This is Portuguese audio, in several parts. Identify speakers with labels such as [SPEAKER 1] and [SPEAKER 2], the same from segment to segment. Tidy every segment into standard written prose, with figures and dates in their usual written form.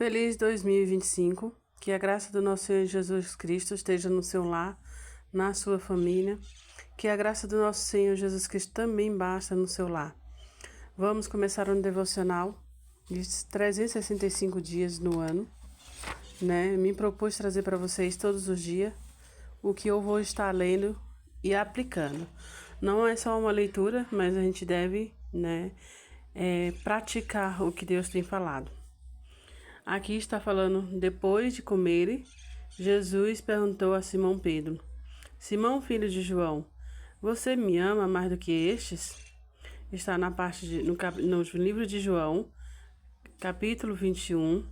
[SPEAKER 1] Feliz 2025, que a graça do nosso Senhor Jesus Cristo esteja no seu lar, na sua família, que a graça do nosso Senhor Jesus Cristo também basta no seu lar. Vamos começar um devocional de 365 dias no ano, né? Me propus trazer para vocês todos os dias o que eu vou estar lendo e aplicando. Não é só uma leitura, mas a gente deve, praticar o que Deus tem falado. Aqui está falando, depois de comerem, Jesus perguntou a Simão Pedro: Simão, filho de João, você me ama mais do que estes? Está no livro de João, capítulo 21,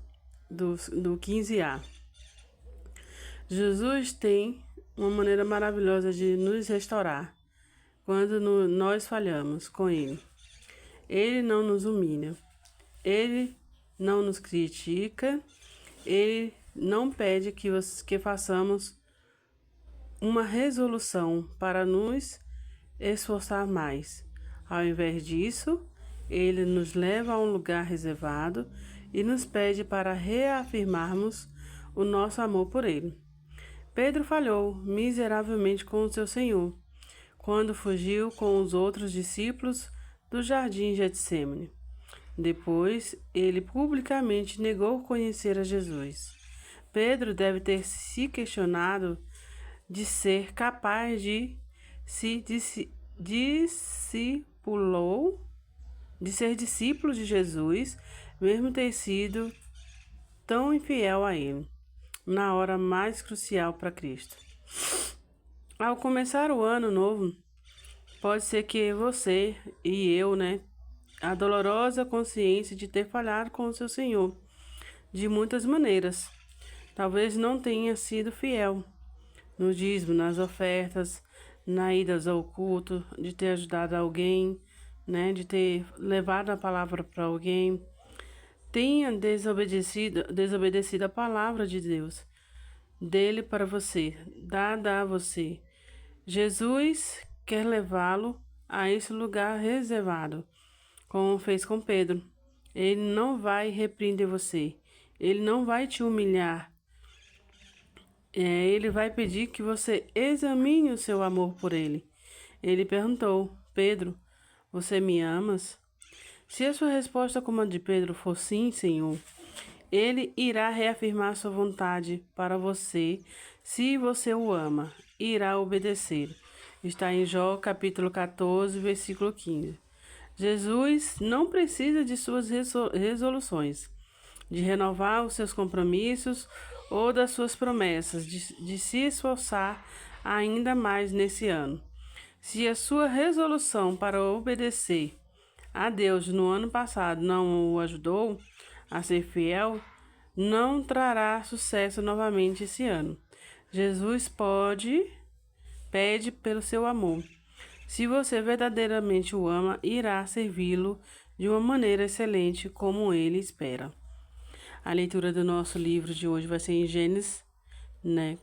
[SPEAKER 1] do 15a. Jesus tem uma maneira maravilhosa de nos restaurar quando nós falhamos com Ele. Ele não nos humilha. Ele não nos critica, ele não pede que façamos uma resolução para nos esforçar mais. Ao invés disso, ele nos leva a um lugar reservado e nos pede para reafirmarmos o nosso amor por ele. Pedro falhou miseravelmente com o seu Senhor, quando fugiu com os outros discípulos do jardim Getsêmani. Depois, ele publicamente negou conhecer a Jesus. Pedro deve ter se questionado de ser capaz de ser discípulo de Jesus, mesmo ter sido tão infiel a ele, na hora mais crucial para Cristo. Ao começar o ano novo, pode ser que você e eu, a dolorosa consciência de ter falhado com o seu Senhor de muitas maneiras. Talvez não tenha sido fiel no dízimo, nas ofertas, na idas ao culto, de ter ajudado alguém, de ter levado a palavra para alguém. Tenha desobedecido a palavra de Deus, dele para você, dada a você. Jesus quer levá-lo a esse lugar reservado, como fez com Pedro. Ele não vai repreender você. Ele não vai te humilhar. Ele vai pedir que você examine o seu amor por ele. Ele perguntou: Pedro, você me amas? Se a sua resposta como a de Pedro for sim, Senhor, ele irá reafirmar sua vontade para você. Se você o ama, irá obedecer. Está em Jó, capítulo 14, versículo 15. Jesus não precisa de suas resoluções, de renovar os seus compromissos ou das suas promessas, de se esforçar ainda mais nesse ano. Se a sua resolução para obedecer a Deus no ano passado não o ajudou a ser fiel, não trará sucesso novamente esse ano. Jesus pede pelo seu amor. Se você verdadeiramente o ama, irá servi-lo de uma maneira excelente, como ele espera. A leitura do nosso livro de hoje vai ser em Gênesis,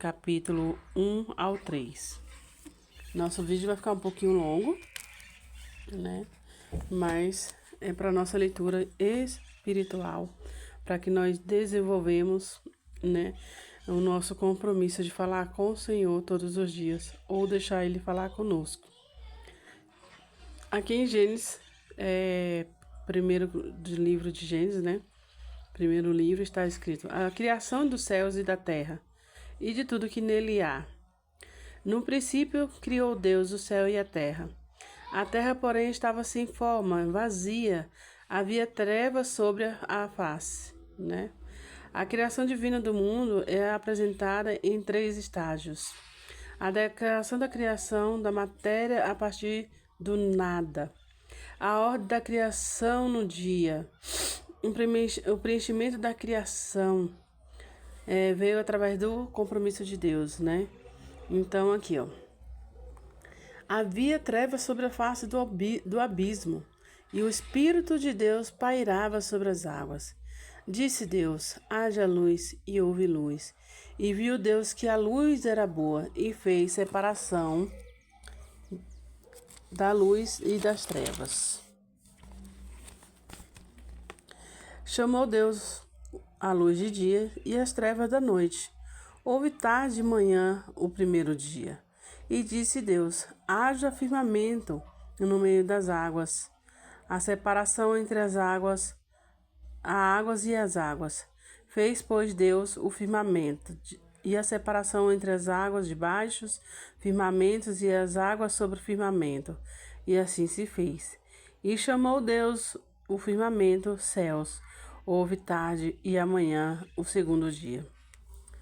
[SPEAKER 1] capítulo 1 ao 3. Nosso vídeo vai ficar um pouquinho longo, mas é para nossa leitura espiritual, para que nós desenvolvemos, o nosso compromisso de falar com o Senhor todos os dias, ou deixar Ele falar conosco. Aqui em Gênesis, primeiro do livro de Gênesis, primeiro livro, está escrito: a criação dos céus e da terra, e de tudo que nele há. No princípio, criou Deus o céu e a terra. A terra, porém, estava sem forma, vazia, havia trevas sobre a face, A criação divina do mundo é apresentada em 3 estágios. A declaração da criação da matéria a partir do nada. A ordem da criação no dia. O preenchimento da criação veio através do compromisso de Deus, Então, aqui, havia trevas sobre a face do abismo, e o Espírito de Deus pairava sobre as águas. Disse Deus: haja luz, e houve luz. E viu Deus que a luz era boa, e fez separação da luz e das trevas. Chamou Deus a luz de dia e as trevas da noite. Houve tarde e manhã o primeiro dia. E disse Deus: haja firmamento no meio das águas, a separação entre as águas e as águas. Fez, pois, Deus o firmamento e a separação entre as águas de baixos firmamentos e as águas sobre o firmamento. E assim se fez. E chamou Deus o firmamento céus. Houve tarde e amanhã o segundo dia.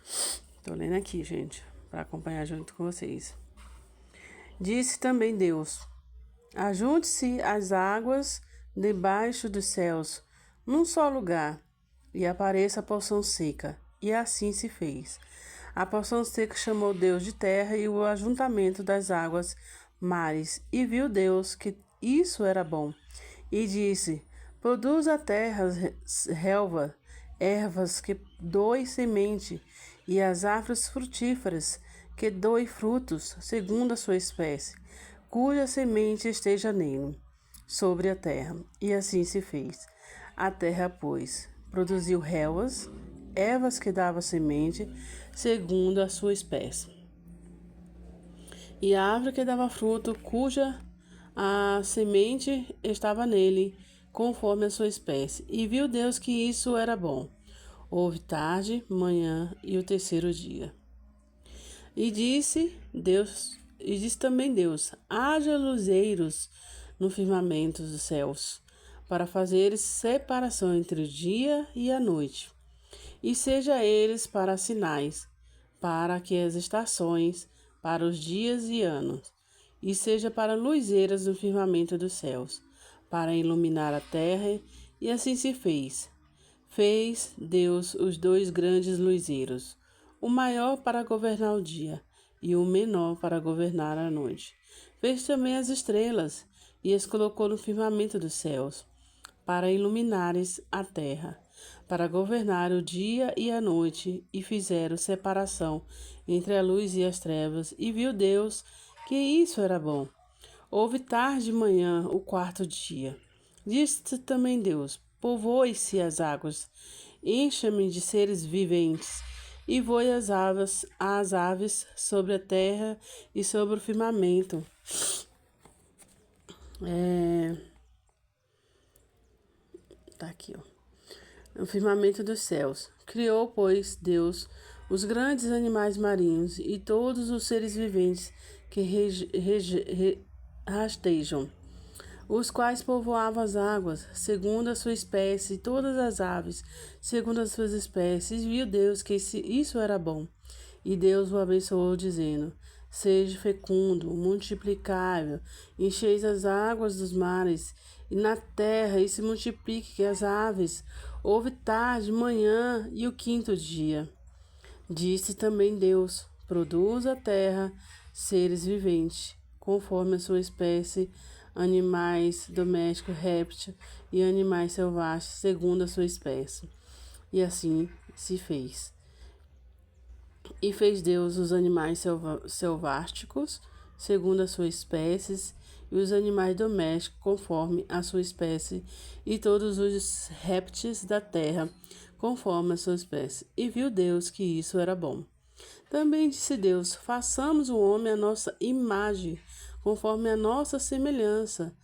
[SPEAKER 1] Estou lendo aqui, gente, para acompanhar junto com vocês. Disse também Deus: ajunte-se as águas debaixo dos céus, num só lugar, e apareça a porção seca. E assim se fez. A porção seca chamou Deus de terra e o ajuntamento das águas mares. E viu Deus que isso era bom. E disse: produz a terra relva, ervas que doem semente, e as árvores frutíferas que doem frutos, segundo a sua espécie, cuja semente esteja nele, sobre a terra. E assim se fez. A terra, pois, produziu relvas, ervas que davam semente, segundo a sua espécie. E a árvore que dava fruto, cuja a semente estava nele, conforme a sua espécie. E viu Deus que isso era bom. Houve tarde, manhã e o terceiro dia. E disse também Deus: haja luzeiros no firmamento dos céus, para fazer separação entre o dia e a noite, e seja eles para sinais, para que as estações, para os dias e anos, e seja para luzeiras no firmamento dos céus, para iluminar a terra, e assim se fez. Fez Deus os dois grandes luzeiros, o maior para governar o dia, e o menor para governar a noite. Fez também as estrelas, e as colocou no firmamento dos céus, para iluminares a terra, para governar o dia e a noite, e fizeram separação entre a luz e as trevas, e viu Deus que isso era bom. Houve tarde e manhã o quarto dia. Disse também Deus: povoe-se as águas, encha-me de seres viventes, e voe as aves sobre a terra e sobre o firmamento. Tá aqui, ó. No firmamento dos céus. Criou, pois, Deus os grandes animais marinhos e todos os seres viventes que rastejam, os quais povoavam as águas, segundo a sua espécie, e todas as aves, segundo as suas espécies. Viu Deus que isso era bom. E Deus o abençoou, dizendo: seja fecundo, multiplicável, encheis as águas dos mares, e na terra, e se multiplique as aves. Houve tarde, manhã e o quinto dia. Disse também Deus: produz a terra seres viventes, conforme a sua espécie, animais domésticos, répteis e animais selvagens, segundo a sua espécie. E assim se fez. E fez Deus os animais selváticos, segundo a sua espécie, e os animais domésticos, conforme a sua espécie, e todos os répteis da terra, conforme a sua espécie. E viu Deus que isso era bom. Também disse Deus: façamos o homem à nossa imagem, conforme a nossa semelhança.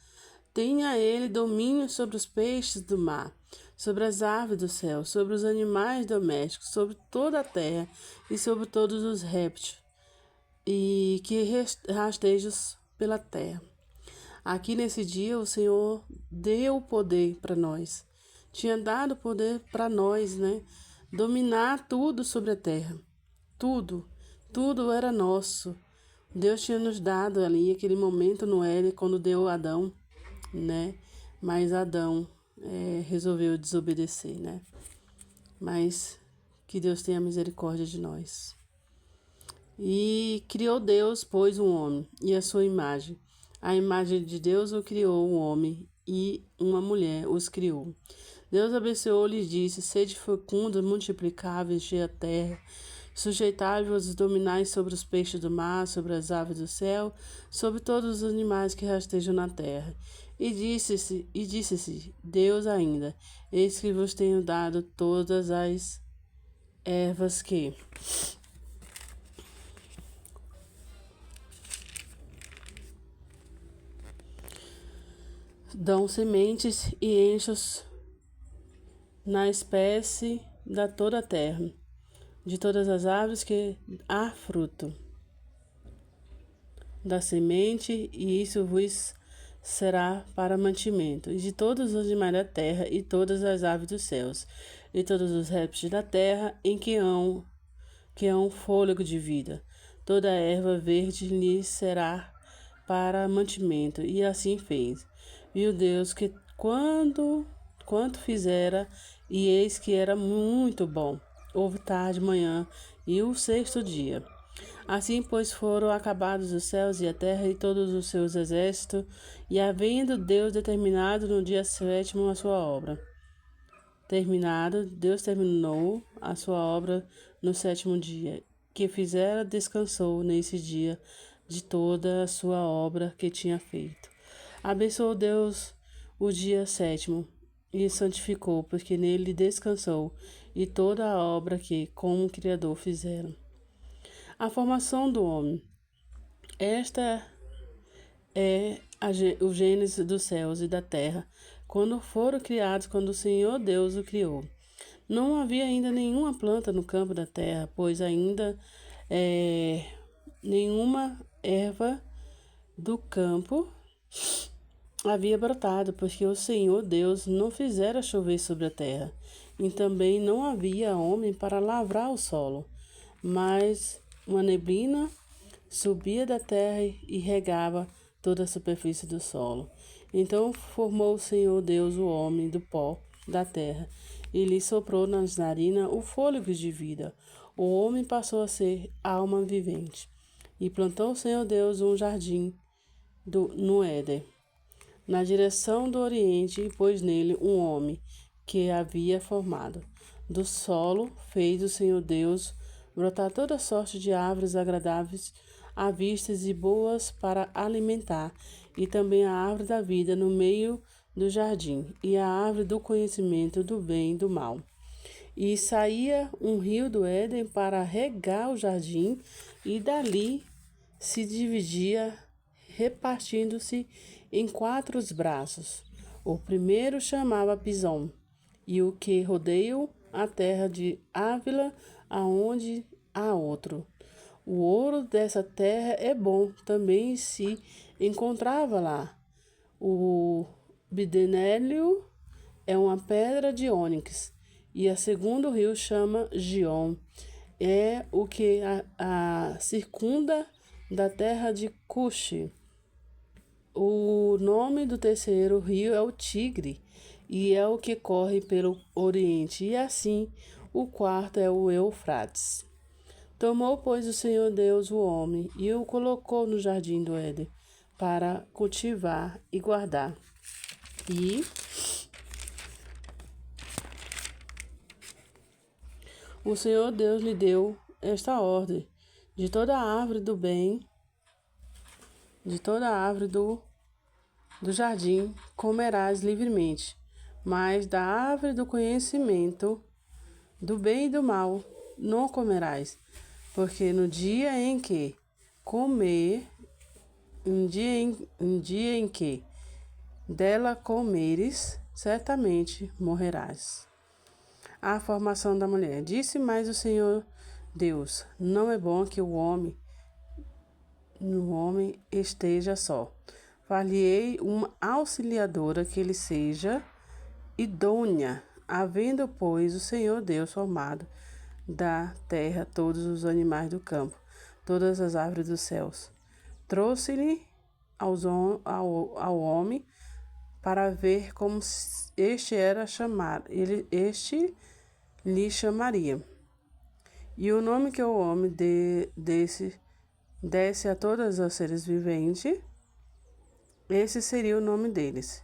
[SPEAKER 1] Tenha ele domínio sobre os peixes do mar, sobre as aves do céu, sobre os animais domésticos, sobre toda a terra e sobre todos os répteis e que rastejam pela terra. Aqui nesse dia o Senhor deu o poder para nós. Tinha dado poder para nós, né? Dominar tudo sobre a terra. Tudo era nosso. Deus tinha nos dado ali aquele momento no Éden, quando deu Adão, né? Mas Adão resolveu desobedecer, né? Mas que Deus tenha misericórdia de nós. E criou Deus, pois, um homem, e a sua imagem. A imagem de Deus o criou, um homem, e uma mulher os criou. Deus abençoou-lhe e disse: sede fecundos, multiplicáveis, enchei a terra, sujeitai-vos e dominai sobre os peixes do mar, sobre as aves do céu, sobre todos os animais que rastejam na terra. E disse-se Deus ainda: Eis que vos tenho dado todas as ervas que dão sementes e enchos na espécie da toda a terra, de todas as árvores que há fruto da semente, e isso vos será para mantimento, e de todos os animais da terra, e todas as aves dos céus, e todos os répteis da terra, em que há um fôlego de vida. Toda a erva verde lhe será para mantimento. E assim fez. Viu Deus que quanto fizera, e eis que era muito bom. Houve tarde, manhã e o sexto dia. Assim, pois, foram acabados os céus e a terra e todos os seus exércitos, e havendo Deus determinado no dia sétimo a sua obra. Terminado, Deus terminou a sua obra no sétimo dia, que fizera, descansou nesse dia de toda a sua obra que tinha feito. Abençoou Deus o dia sétimo e santificou, porque nele descansou, e toda a obra que, como Criador, fizeram. A formação do homem. Esta é o gênese dos céus e da terra, quando foram criados, quando o Senhor Deus o criou. Não havia ainda nenhuma planta no campo da terra, pois ainda nenhuma erva do campo havia brotado, porque o Senhor Deus não fizera chover sobre a terra, e também não havia homem para lavrar o solo, mas uma neblina subia da terra e regava toda a superfície do solo. Então formou o Senhor Deus o homem do pó da terra, e lhe soprou nas narinas o fôlego de vida. O homem passou a ser alma vivente. E plantou o Senhor Deus um jardim no Éden, na direção do Oriente, e pôs nele um homem que havia formado. Do solo fez o Senhor Deus brotar toda sorte de árvores agradáveis à vista e boas para alimentar, e também a árvore da vida no meio do jardim, e a árvore do conhecimento do bem e do mal. E saía um rio do Éden para regar o jardim, e dali se dividia, repartindo-se em 4 braços. O primeiro chamava Pison, e o que rodeia a terra de Ávila, aonde há outro. O ouro dessa terra é bom, também se encontrava lá. O bidênio é uma pedra de ônix, e a segundo rio chama Gion, é o que a circunda da terra de Cuxi. O nome do terceiro rio é o Tigre, e é o que corre pelo oriente, e assim o quarto é o Eufrates. Tomou, pois, o Senhor Deus o homem e o colocou no jardim do Éden para cultivar e guardar. E o Senhor Deus lhe deu esta ordem: de toda a árvore do bem, de toda a árvore do jardim comerás livremente, mas da árvore do conhecimento do bem e do mal não comerás, porque no dia em que comer, um dia em que dela comeres, certamente morrerás. A formação da mulher. Disse mais o Senhor Deus: não é bom que o homem esteja só. Far-lhe-ei uma auxiliadora que lhe seja idônea. Havendo, pois, o Senhor Deus formado da terra todos os animais do campo, todas as árvores dos céus, trouxe-lhe ao homem para ver como este era chamar. Este lhe chamaria. E o nome que o homem desse a todos os seres viventes, esse seria o nome deles.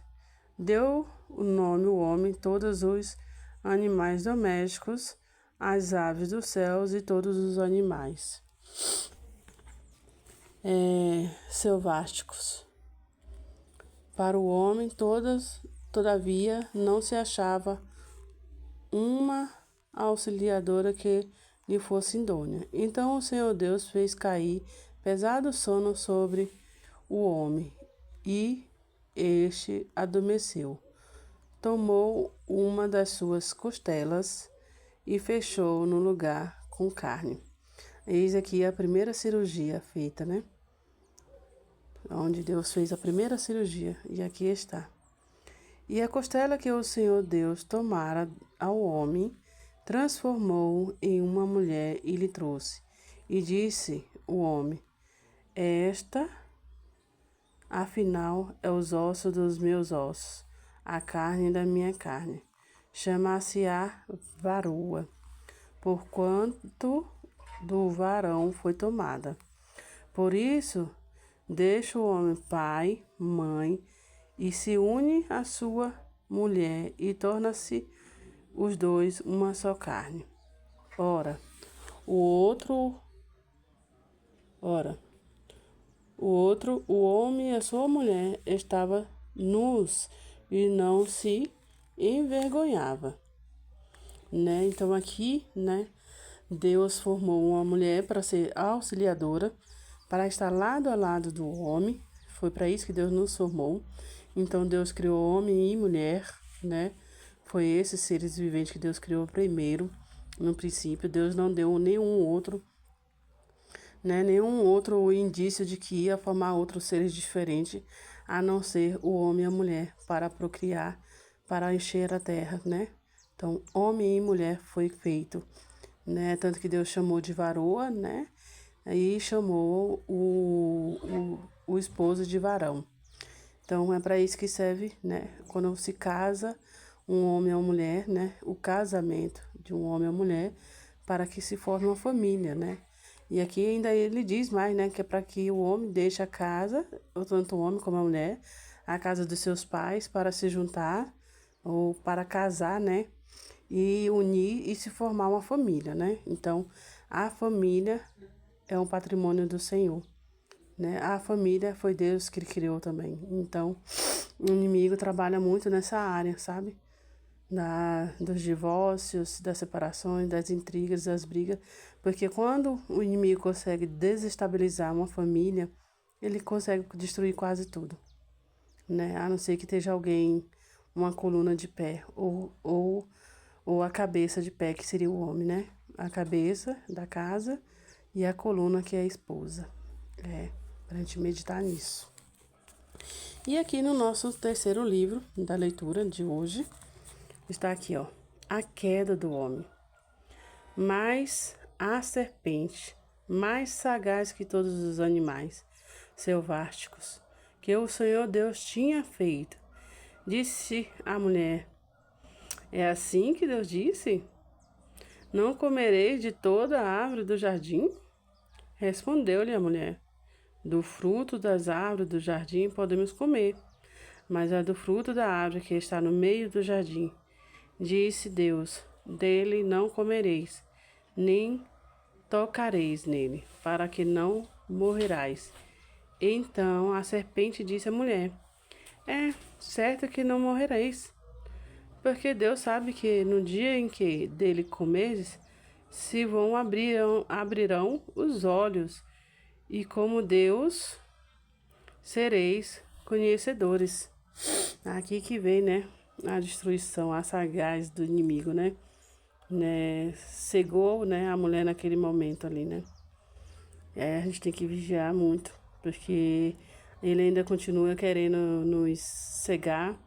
[SPEAKER 1] Deu o nome o homem todos os animais domésticos, as aves dos céus e todos os animais selváticos. Para o homem, todavia, não se achava uma auxiliadora que lhe fosse idônea. Então o Senhor Deus fez cair pesado sono sobre o homem, e este adormeceu. Tomou uma das suas costelas e fechou no lugar com carne. Eis aqui a primeira cirurgia feita, né? Onde Deus fez a primeira cirurgia, e aqui está. E a costela que o Senhor Deus tomara ao homem, transformou em uma mulher e lhe trouxe. E disse o homem: Esta, afinal, é os ossos dos meus ossos, a carne da minha carne. Chamar-se-á varoa, porquanto do varão foi tomada. Por isso, deixa o homem pai, mãe, e se une à sua mulher, e torna-se os dois uma só carne. Ora, o outro, ora, o homem e a sua mulher estavam nus e não se envergonhava, né? Então aqui, né, Deus formou uma mulher para ser auxiliadora, para estar lado a lado do homem. Foi para isso que Deus nos formou. Então Deus criou homem e mulher, né? Foi esses seres viventes que Deus criou primeiro, no princípio. Deus não deu nenhum outro, né? Nenhum outro indício de que ia formar outros seres diferentes, a não ser o homem e a mulher, para procriar, para encher a terra, né? Então, homem e mulher foi feito, né? Tanto que Deus chamou de varoa, né? Aí chamou o esposo de varão. Então, é para isso que serve, né? Quando se casa um homem ou mulher, né? O casamento de um homem ou mulher, para que se forme uma família, né? E aqui ainda ele diz mais, né? Que é para que o homem deixe a casa, tanto o homem como a mulher, a casa dos seus pais, para se juntar, ou para casar, né? E unir e se formar uma família, né? Então, a família é um patrimônio do Senhor, né? A família foi Deus que criou também. Então, o inimigo trabalha muito nessa área, sabe? Dos divórcios, das separações, das intrigas, das brigas. Porque quando o inimigo consegue desestabilizar uma família, ele consegue destruir quase tudo, né? A não ser que esteja alguém, uma coluna de pé, ou a cabeça de pé, que seria o homem, né? A cabeça da casa e a coluna, que é a esposa. Pra gente meditar nisso. E aqui no nosso terceiro livro da leitura de hoje, está aqui, ó, a queda do homem. Mas a serpente, mais sagaz que todos os animais selváticos, que o Senhor Deus tinha feito, disse à mulher: É assim que Deus disse? Não comereis de toda a árvore do jardim? Respondeu-lhe a mulher: Do fruto das árvores do jardim podemos comer, mas a do fruto da árvore que está no meio do jardim, disse Deus: Dele não comereis, nem tocareis nele, para que não morrerais. Então a serpente disse à mulher: É certo que não morrereis, porque Deus sabe que no dia em que dele comerdes, abrirão os olhos, e como Deus sereis conhecedores. Aqui que vem, né, a destruição, a sagaz do inimigo, né, cegou, né, a mulher naquele momento ali, né. A gente tem que vigiar muito, porque ele ainda continua querendo nos cegar,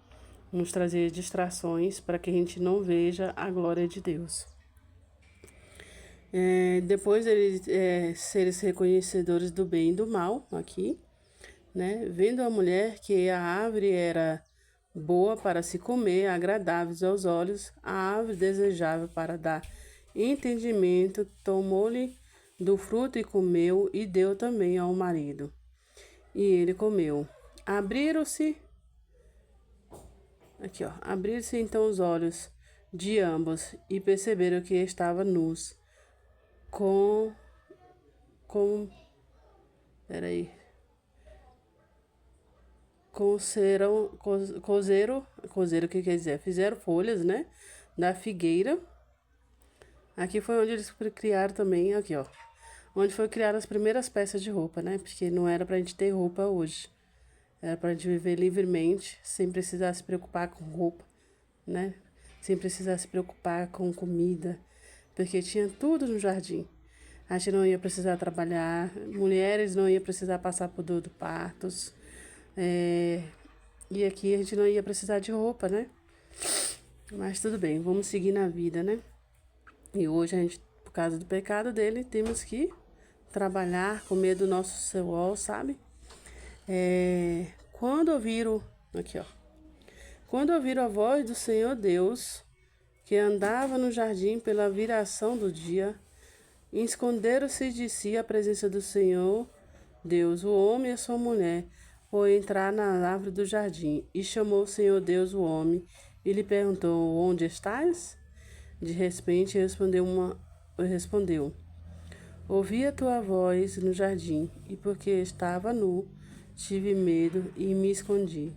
[SPEAKER 1] nos trazer distrações para que a gente não veja a glória de Deus. Depois eles seres reconhecedores do bem e do mal, aqui, né? Vendo a mulher que a árvore era boa para se comer, agradáveis aos olhos, a árvore desejável para dar entendimento, tomou-lhe do fruto e comeu, e deu também ao marido. E ele comeu. Abriram-se então os olhos de ambos e perceberam que estavam nus. Com, cozeiro que quer dizer, fizeram folhas, né, da figueira. Aqui foi onde eles criaram também, aqui ó, onde foi criar as primeiras peças de roupa, né, porque não era pra gente ter roupa hoje, era pra gente viver livremente, sem precisar se preocupar com roupa, né, sem precisar se preocupar com comida, porque tinha tudo no jardim. A gente não ia precisar trabalhar, mulheres não ia precisar passar por dor de partos, e aqui a gente não ia precisar de roupa, né? Mas tudo bem, vamos seguir na vida, né? E hoje a gente, por causa do pecado dele, temos que trabalhar, comer do nosso suor, sabe? Quando ouviram, aqui ó, quando ouviram a voz do Senhor Deus, que andava no jardim pela viração do dia, esconderam-se de si a presença do Senhor Deus, o homem e a sua mulher, foi entrar na árvore do jardim, e chamou o Senhor Deus o homem, e lhe perguntou, onde estás? De repente respondeu, ouvi a tua voz no jardim, e porque estava nu, tive medo e me escondi.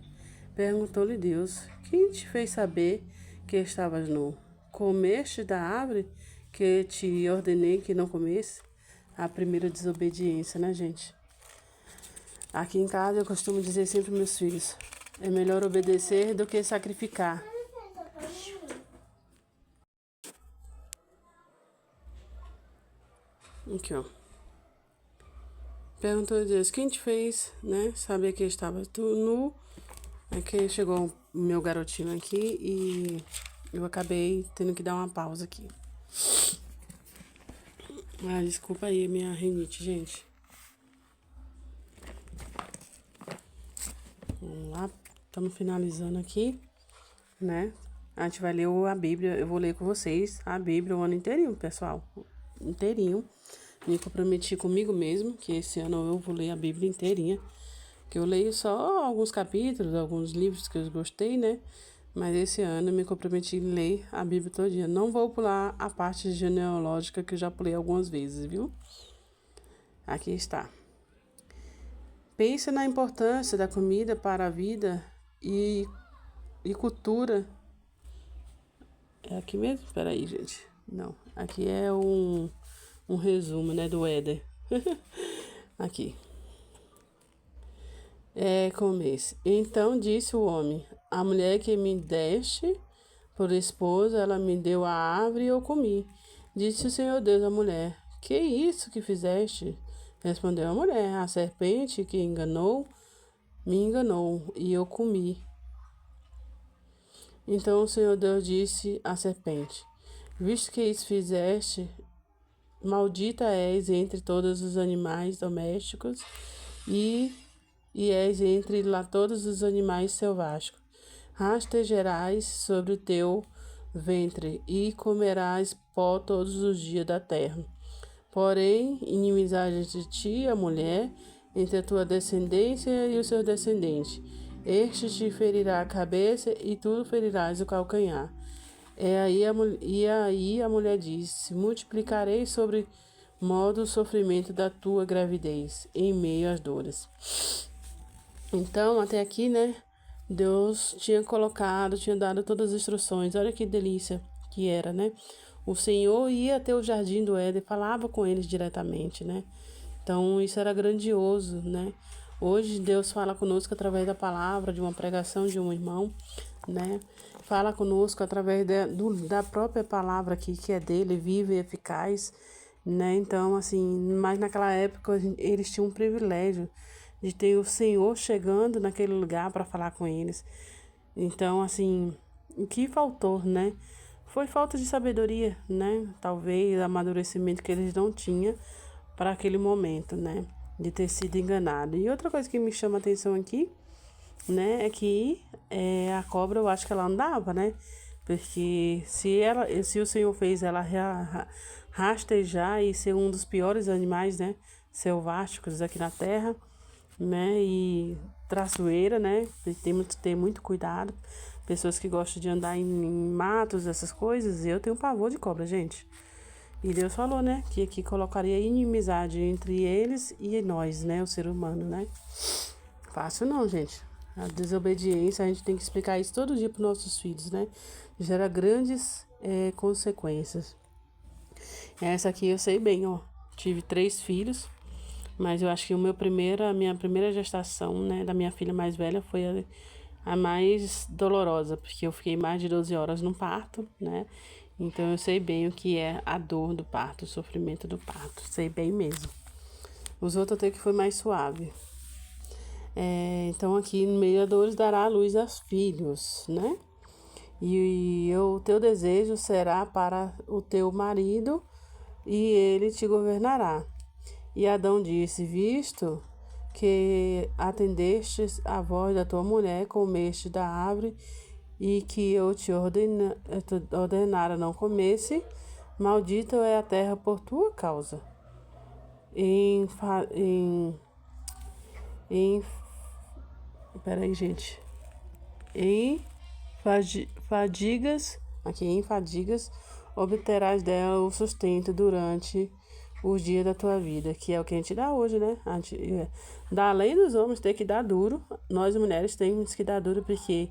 [SPEAKER 1] Perguntou-lhe Deus, quem te fez saber que estavas nu? Comeste da árvore que te ordenei que não comesse? A primeira desobediência, né, gente? Aqui em casa eu costumo dizer sempre aos meus filhos, é melhor obedecer do que sacrificar. Aqui, ó. Perguntou a Deus, quem te fez, né? Sabia que estava tu nu. Aqui chegou o meu garotinho aqui e eu acabei tendo que dar uma pausa aqui. Ah, desculpa aí minha rinite, gente. Vamos lá, estamos finalizando aqui, né? A gente vai ler a Bíblia, eu vou ler com vocês a Bíblia o ano inteirinho, pessoal. Inteirinho. Me comprometi comigo mesmo, que esse ano eu vou ler a Bíblia inteirinha. Que eu leio só alguns capítulos, alguns livros que eu gostei, né? Mas esse ano eu me comprometi em ler a Bíblia todo dia. Não vou pular a parte genealógica que eu já pulei algumas vezes, viu? Aqui está. Pensa na importância da comida para a vida e cultura. É aqui mesmo? Espera aí, gente. Não, aqui é um resumo, né, do Éder. Aqui. Como esse. Então disse o homem, a mulher que me deste por esposa, ela me deu a árvore e eu comi. Disse o Senhor Deus à mulher, que isso que fizeste? Respondeu a mulher, a serpente que me enganou e eu comi. Então o Senhor Deus disse à serpente, visto que isso fizeste, maldita és entre todos os animais domésticos e és entre lá todos os animais selváticos. Rastejarás sobre o teu ventre e comerás pó todos os dias da terra. Porém, inimizade entre ti, a mulher, entre a tua descendência e o seu descendente. Este te ferirá a cabeça e tu ferirás o calcanhar. E aí a mulher disse, multiplicarei sobre modo o sofrimento da tua gravidez, em meio às dores. Então, até aqui, né, Deus tinha dado todas as instruções. Olha que delícia que era, né? O Senhor ia até o jardim do Éden, falava com eles diretamente, né? Então, isso era grandioso, né? Hoje, Deus fala conosco através da palavra, de uma pregação de um irmão, né? Fala conosco através da própria palavra aqui, que é dele, viva e eficaz, né? Então, assim, mas naquela época, eles tinham um privilégio de ter o Senhor chegando naquele lugar para falar com eles. Então, assim, o que faltou, né? Foi falta de sabedoria, né? Talvez amadurecimento que eles não tinham para aquele momento, né? De ter sido enganado. E outra coisa que me chama a atenção aqui, né? É que a cobra, eu acho que ela andava, né? Porque se o Senhor fez ela rastejar e ser um dos piores animais, né? Selváticos aqui na terra, né? E traiçoeira, né? Temos que ter muito cuidado. Pessoas que gostam de andar em matos, essas coisas. Eu tenho pavor de cobra, gente. E Deus falou, né? Que aqui colocaria inimizade entre eles e nós, né? O ser humano, né? Fácil não, gente. A desobediência, a gente tem que explicar isso todo dia para os nossos filhos, né? Gera grandes consequências. Essa aqui eu sei bem, ó. Tive 3 filhos, mas eu acho que a minha primeira gestação, né, da minha filha mais velha foi a mais dolorosa, porque eu fiquei mais de 12 horas no parto, né? Então eu sei bem o que é a dor do parto, o sofrimento do parto, sei bem mesmo. Os outros até que foi mais suave. Então aqui no meio da dores dará a luz aos filhos, né? E o teu desejo será para o teu marido e ele te governará. E Adão disse, visto que atendestes a voz da tua mulher, comeste da árvore e que eu te ordenara não comesse, maldita é a terra por tua causa. Peraí, gente. Em fadigas obterás dela o sustento durante os dias da tua vida, que é o que a gente dá hoje, né? Dá além dos homens ter que dar duro, nós mulheres temos que dar duro, porque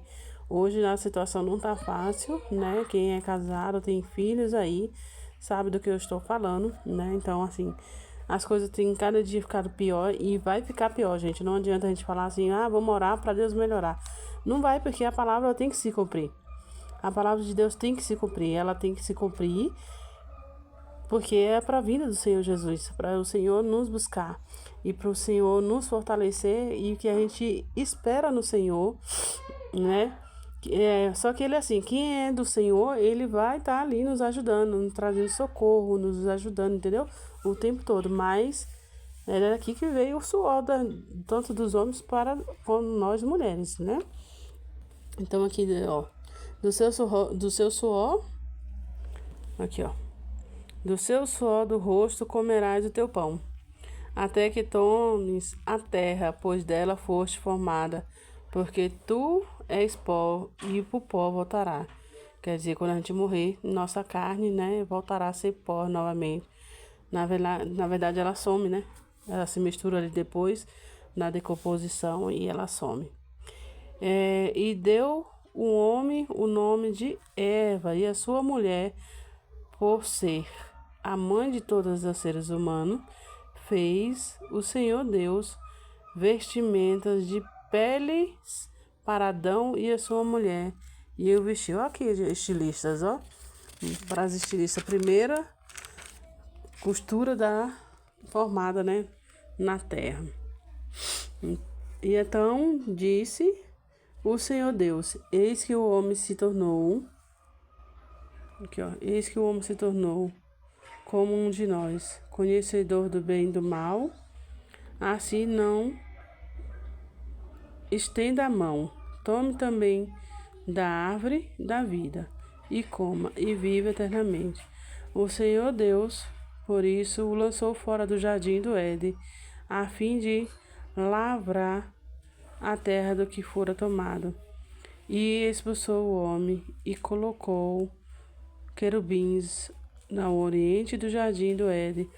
[SPEAKER 1] hoje a situação não tá fácil, né? Quem é casado, tem filhos aí, sabe do que eu estou falando, né? Então, assim, as coisas têm cada dia ficado pior e vai ficar pior, gente. Não adianta a gente falar assim, vamos orar para Deus melhorar. Não vai, porque a palavra tem que se cumprir. A palavra de Deus tem que se cumprir. Ela tem que se cumprir porque é para a vinda do Senhor Jesus, para o Senhor nos buscar e para o Senhor nos fortalecer e o que a gente espera no Senhor, né? Só que ele assim, quem é do Senhor, ele vai estar ali nos ajudando, nos trazendo socorro, nos ajudando, entendeu? O tempo todo, mas é daqui que veio o suor tanto dos homens para nós mulheres, né? Então aqui, ó, do seu suor, aqui, ó, do seu suor do rosto comerás o teu pão, até que tomes a terra, pois dela foste formada, porque tu és pó e pro pó voltará. Quer dizer, quando a gente morrer, nossa carne, né, voltará a ser pó novamente. Na verdade, ela some, né? Ela se mistura ali depois, na decomposição, e ela some. E deu o homem o nome de Eva, e a sua mulher, por ser a mãe de todos os seres humanos, fez o Senhor Deus vestimentas de peles para Adão e a sua mulher, e o vestiu. Ó aqui, estilistas, ó. Para as estilistas, primeira costura formada, né, na terra. E então disse o Senhor Deus, eis que o homem se tornou, aqui, ó, eis que o homem se tornou como um de nós, conhecedor do bem e do mal, assim não estenda a mão, tome também da árvore da vida, e coma, e viva eternamente. O Senhor Deus, por isso, o lançou fora do jardim do Éden, a fim de lavrar a terra do que fora tomado. E expulsou o homem, e colocou querubins no oriente do jardim do Éden,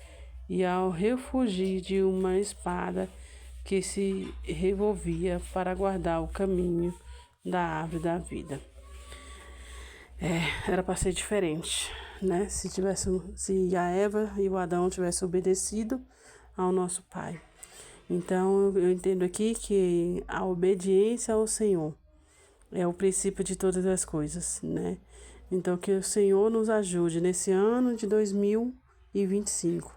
[SPEAKER 1] e ao refugir de uma espada que se revolvia para guardar o caminho da árvore da vida. Era para ser diferente, né? Se a Eva e o Adão tivessem obedecido ao nosso Pai. Então, eu entendo aqui que a obediência ao Senhor é o princípio de todas as coisas, né? Então, que o Senhor nos ajude nesse ano de 2025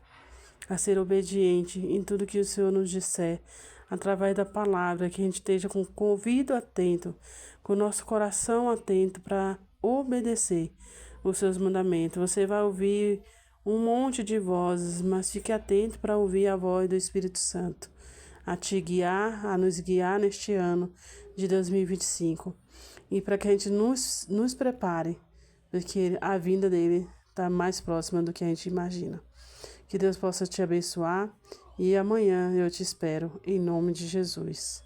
[SPEAKER 1] a ser obediente em tudo que o Senhor nos disser, através da palavra, que a gente esteja com o ouvido atento, com o nosso coração atento para obedecer os seus mandamentos. Você vai ouvir um monte de vozes, mas fique atento para ouvir a voz do Espírito Santo, a te guiar, a nos guiar neste ano de 2025. E para que a gente nos prepare, porque a vinda dele está mais próxima do que a gente imagina. Que Deus possa te abençoar e amanhã eu te espero, em nome de Jesus.